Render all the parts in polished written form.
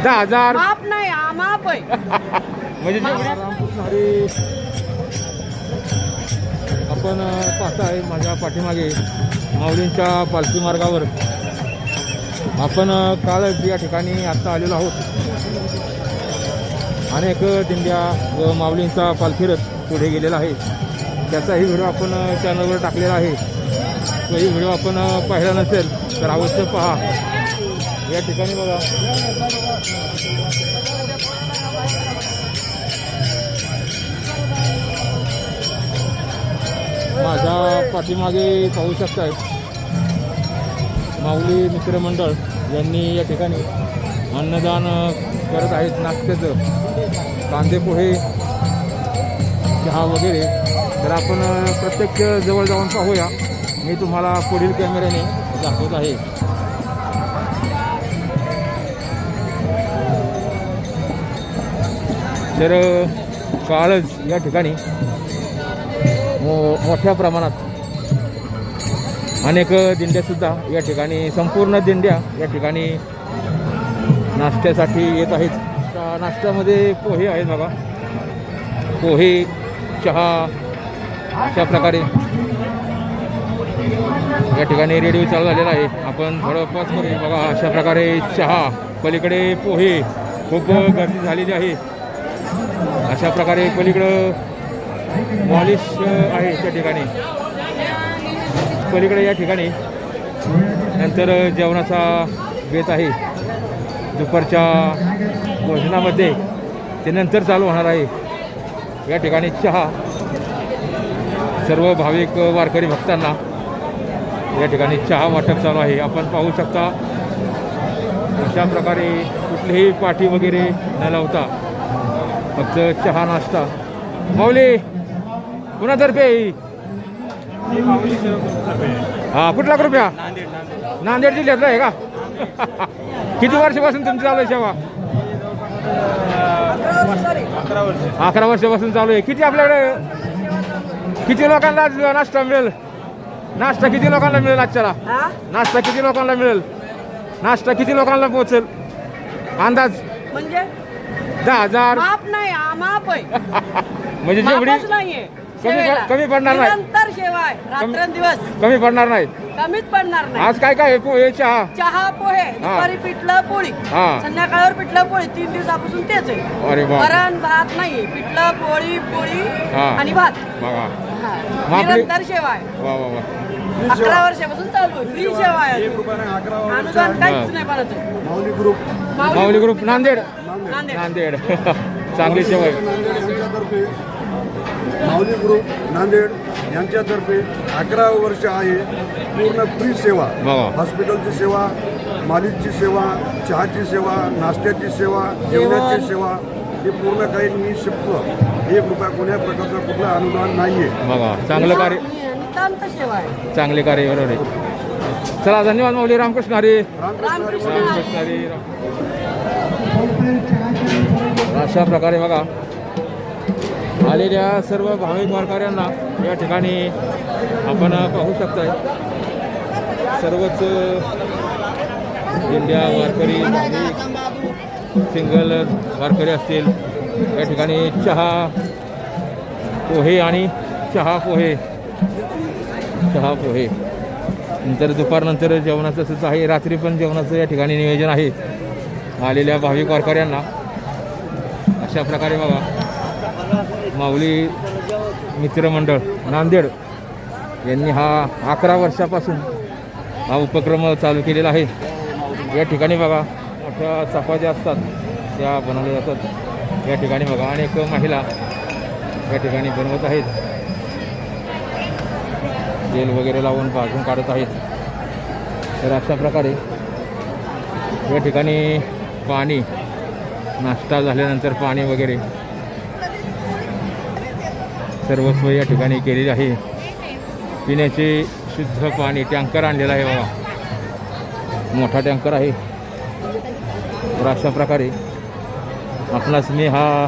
10,000 माप नाही माप आहे. म्हणजे आपण पाहताय माझ्या पाठीमागे माऊलींच्या पालखी मार्गावर आपण कालच या ठिकाणी आता आलेलो आहोत. अनेक दिंड्या व माऊलींचा पालखी रथ पुढे गेलेला आहे. त्याचाही व्हिडिओ आपण चॅनलवर टाकलेला आहे. तोही व्हिडिओ आपण पाहिला नसेल तर अवश्य पहा. या ठिकाणी बघा माझ्या पाठीमागे पाहू शकताय माऊली मित्रमंडळ यांनी या ठिकाणी अन्नदान करत आहेत. नाश्त्याचं कांदे पोहे चहा वगैरे. तर आपण प्रत्यक्ष जवळ जाऊन पाहूया. मी तुम्हाला पुढील कॅमेऱ्याने दाखवत आहे. तर कालच या ठिकाणी मोठ्या प्रमाणात अनेक दिंड्यासुद्धा या ठिकाणी संपूर्ण दिंड्या या ठिकाणी नाश्त्यासाठी येत आहेत. नाश्त्यामध्ये पोहे आहेत बघा. पोहे चहा अशा प्रकारे या ठिकाणी रेडिओ चालू झालेला आहे. आपण थोडं पास करूया बघा. अशा प्रकारे चहा, पलीकडे पोहे, खूप गर्दी झालेली आहे. अशा प्रकारे पलीकडं मॉलिश आहे त्या ठिकाणी. पलीकडे या ठिकाणी नंतर जेवणाचा बेत आहे. दुपारच्या भोजनामध्ये ते नंतर चालू होणार आहे. या ठिकाणी चहा सर्व भाविक वारकरी भक्तांना या ठिकाणी चहा वाटप चालू आहे. आपण पाहू शकता अशा प्रकारे कुठलीही पाठी वगैरे न लावता फक्त चहा नाश्ता. माऊली कुणातर्फे? हा, कुठला ग्रुप या? नांदेड जिल्ह्यातला आहे का? किती वर्षापासून तुमची चालू आहे सेवा? 11 वर्षापासून चालू आहे. किती आपल्याकडे किती लोकांना आज नाश्ता मिळेल? नाश्ता किती लोकांना मिळेल आजच्याला? नाश्ता किती लोकांना मिळेल? नाश्ता किती लोकांना पोहोचेल अंदाज? म्हणजे 10,000 माप नाही माप आहे. म्हणजे जेवढी नाहीये. कमी पडणार नाही. निरंतर सेवा आहे. रात्रंदिवस कमी पडणार नाही. कमीच पडणार नाही. आज काय काय आहे? पोहे चहा चहा पोहे, दुपारी पिठलं पोळी, संध्याकाळवर पिठलं पोळी. 3 दिवसापासून तेच आहे. अरे वा. वरण भात नाही, पिठलं पोळी पोळी आणि भात. बघा निरंतर सेवा आहे. वा वा वा. 11 वर्षापासून चालू आहे. फ्री सेवा आहे. अनुदान काहीच नाही बनत. माऊली ग्रुप नांदेड. नांदेड. नांदेड चांगली सेवा आहे. माऊली ग्रुप नांदेड यांच्यातर्फे 11 वर्ष आहे. पूर्ण फ्री सेवा. हॉस्पिटलची सेवा, मालिशची सेवा, चहाची सेवा, नाश्त्याची सेवा, जेवणाची सेवा, हे पूर्ण काही निःशुल्क. 1 रुपया कोणत्या प्रकारचं कुठलं अनुदान नाहीये. बघा चांगलं कार्य, नितांत सेवा आहे. चांगले कार्य. बरोबर आहे. चला धन्यवाद माऊली. रामकृष्ण हरी. रामकृष्ण हरी. अशा प्रकारे बघा आलेल्या सर्व भाविक वारकऱ्यांना या ठिकाणी आपण पाहू शकताय. सर्वच दिंड्या वारकरी, भाविक, सिंगल वारकरी असतील. या ठिकाणी चहा पोहे आणि चहा पोहे नंतर दुपारनंतर जेवणाचं सुद्धा आहे. रात्री पण जेवणाचं या ठिकाणी नियोजन आहे आलेल्या भाविक वारकऱ्यांना. अशा प्रकारे बघा माऊली मित्रमंडळ नांदेड यांनी हा 11 वर्षापासून हा उपक्रम चालू केलेला आहे. या ठिकाणी बघा मोठ्या चपात्या असतात त्या बनवल्या जातात. या ठिकाणी बघा अनेक महिला या ठिकाणी बनवत आहेत. तेल वगैरे लावून भाजून काढत आहेत. तर अशा प्रकारे या ठिकाणी पाणी, नाश्ता झाल्यानंतर पाणी वगैरे सर्व सोय या ठिकाणी केलेली आहे. पिण्याचे शुद्ध पाणी टँकर आणलेला आहे बघा. मोठा टँकर आहे. तर अशा प्रकारे आपणास मी हा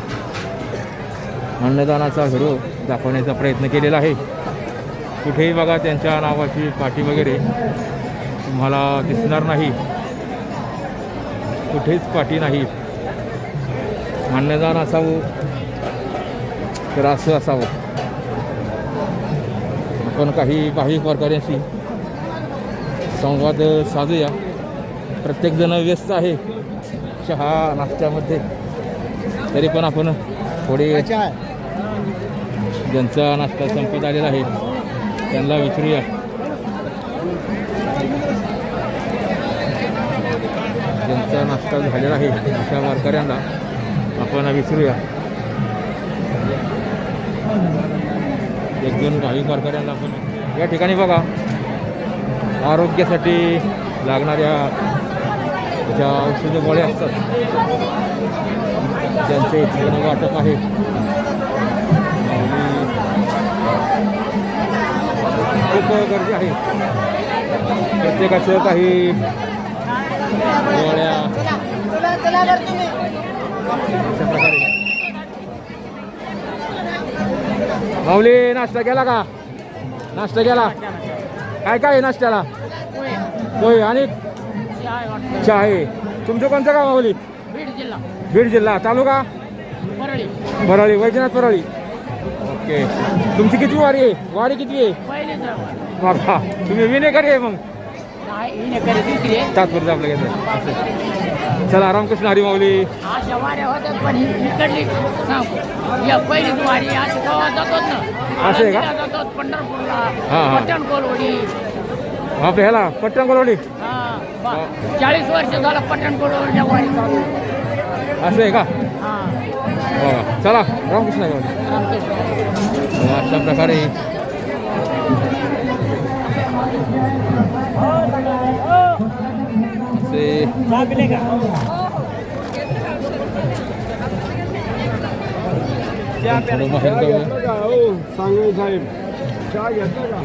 अन्नदानाचा व्हिडिओ दाखवण्याचा प्रयत्न केलेला आहे. कुठेही बघा त्यांच्या नावाची पाटी वगैरे तुम्हाला दिसणार नाही. कुठेच पाटी नाही. अन्नदान असावं तर असं असावं. आपण काही भाविक वारकऱ्यांशी संवाद साधूया. प्रत्येकजण व्यस्त आहे चहा नाश्त्यामध्ये, तरी पण आपण थोडे ज्यांचा नाश्ता संपत आलेला आहे त्यांना विचारूया. ज्यांचा नाश्ता झालेला आहे अशा वारकऱ्यांना आपण विचारूया. एक दोन भाविक वारकऱ्यांना आपण या ठिकाणी बघा आरोग्यासाठी लागणाऱ्या ज्या औषध गोळ्या असतात त्यांचे इथे वाटप आहे. खूप गर्दी आहे. प्रत्येकाचं काही गोळ्या अशा प्रकारे. माऊली नाश्ता केला का? नाश्ता केला. काय काय आहे नाश्त्याला? होय. आणि चहा आहे. तुमचं कोणतं गाव माऊली? बीड जिल्हा. तालुका परळी. वैजनाथ परळी. ओके. तुमची किती वारी आहे? वारी किती आहे? बाबा तुम्ही विनेकरी आहे मग? तात्पुरतं आपलं घेतलं. चला रामकृष्ण हरी माऊली. अशा वाऱ्या होत्यात पण इकडली पहिलीच वारी अशी गावात जातात ना. असं आहे का? जातात पंढरपूरला, हा, हा. पट्टणकोलवडी. आपल्या ह्याला पट्टणकोलवडी. 40 वर्ष झालं पट्टणकोलवडीच्या वारी चालू. असं आहे का? हा. हो. चला रामकृष्ण हरी माऊली. अशा प्रकारे असे थोडं बाहेर जाऊया. सांगळे साहेब चहा घेतला का?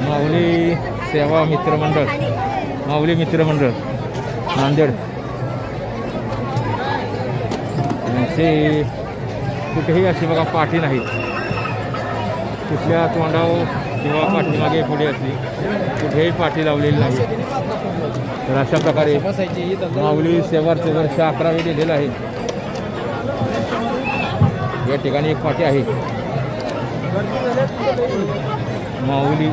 माऊली सेवा मित्रमंडळ, माऊली मित्रमंडळ नांदेड यांचे कुठेही अशी बघा पाठी नाही. कुठल्या तोंडावर किंवा पाठीमागे पुढे असली कुठेही पाठी लावलेली नाही. तर अशा प्रकारे माऊली सेवाचे वर्ष 11वे लिहिलेलं आहे. या ठिकाणी एक पाठी आहे. माऊली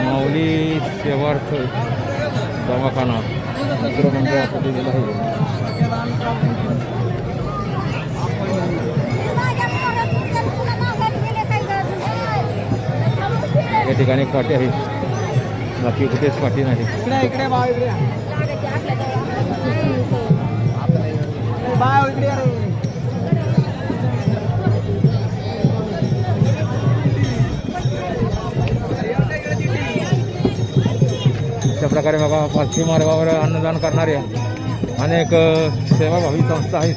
माऊली सेवार्थ दवाखाना मित्रमंडळ असं लिहिलेलं आहे. या ठिकाणी एक पाठी आहे. बाकी कुठेच पाठी नाही. अशा प्रकारे बघा पालखी मार्गावर अन्नदान करणाऱ्या अनेक सेवाभावी संस्था आहेत.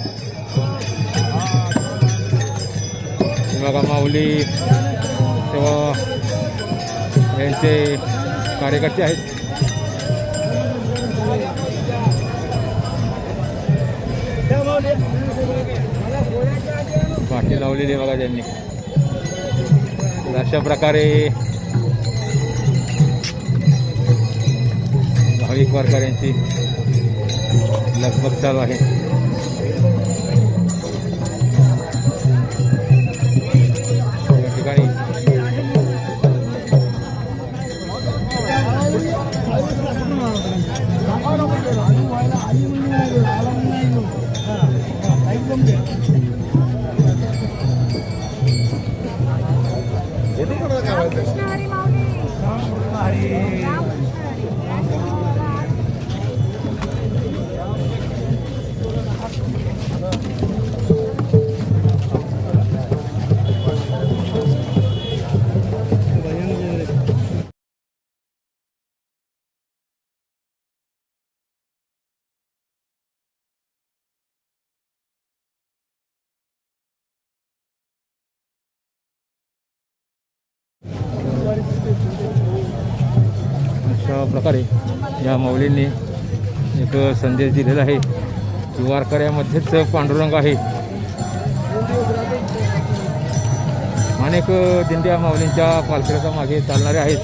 बघा माऊली सेवा यांचे कार्यकर्ते आहेत. पाठी लावलेली आहे बघा त्यांनी. अशा प्रकारे भाविक वारकऱ्यांची लगबग चालू आहे. या ठिकाणी अशा प्रकारे या माऊलींनी एक संदेश दिलेला आहे की वारकऱ्यामध्येच पांडुरंग आहे. अनेक दिंड्या माऊलींच्या पालखीच्या मागे चालणारे आहेत.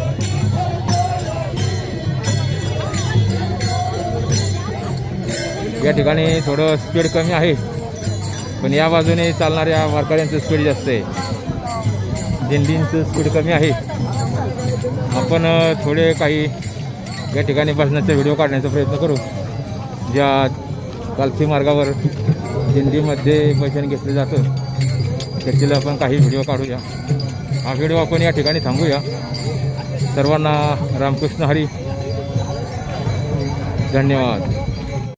या ठिकाणी थोडं स्पीड कमी आहे, पण या बाजूने चालणाऱ्या वारकऱ्यांचं स्पीड जास्त आहे. दिंडींचं स्पीड कमी आहे. आपण थोडे काही या ठिकाणी भजनाचे व्हिडिओ काढण्याचा प्रयत्न करू. ज्या पालखी मार्गावर दिंडीमध्ये भजन घेतलं जातं त्यातील आपण काही व्हिडिओ काढूया. हा व्हिडिओ आपण या ठिकाणी थांबूया. सर्वांना रामकृष्ण हरी. धन्यवाद.